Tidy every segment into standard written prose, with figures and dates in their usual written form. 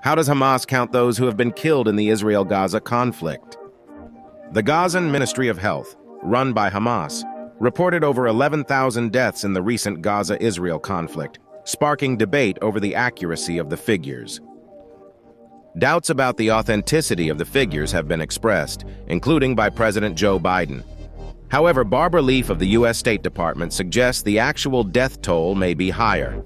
How does Hamas count those who have been killed in the Israel-Gaza conflict? The Gazan Ministry of Health, run by Hamas, reported over 11,000 deaths in the recent Gaza-Israel conflict, sparking debate over the accuracy of the figures. Doubts about the authenticity of the figures have been expressed, including by President Joe Biden. However, Barbara Leaf of the U.S. State Department suggests the actual death toll may be higher.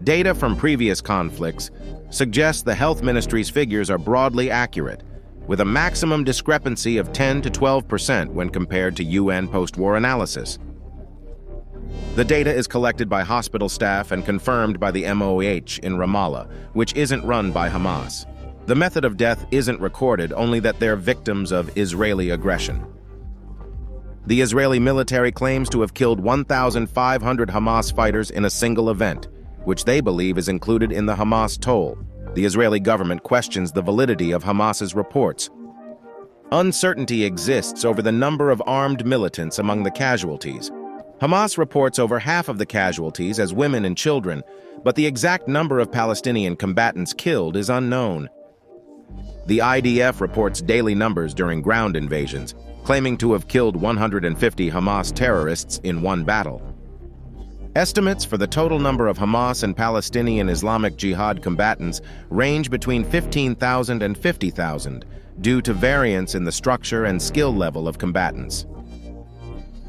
Data from previous conflicts suggests the health ministry's figures are broadly accurate, with a maximum discrepancy of 10 to 12% when compared to UN post-war analysis. The data is collected by hospital staff and confirmed by the MOH in Ramallah, which isn't run by Hamas. The method of death isn't recorded, only that they're victims of Israeli aggression. The Israeli military claims to have killed 1,500 Hamas fighters in a single event, which they believe is included in the Hamas toll. The Israeli government questions the validity of Hamas's reports. Uncertainty exists over the number of armed militants among the casualties. Hamas reports over half of the casualties as women and children, but the exact number of Palestinian combatants killed is unknown. The IDF reports daily numbers during ground invasions, claiming to have killed 150 Hamas terrorists in one battle. Estimates for the total number of Hamas and Palestinian Islamic Jihad combatants range between 15,000 and 50,000, due to variance in the structure and skill level of combatants.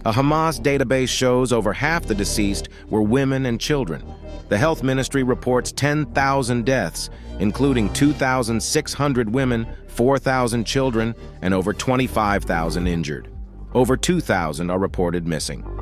A Hamas database shows over half the deceased were women and children. The health ministry reports 10,000 deaths, including 2,600 women, 4,000 children, and over 25,000 injured. Over 2,000 are reported missing.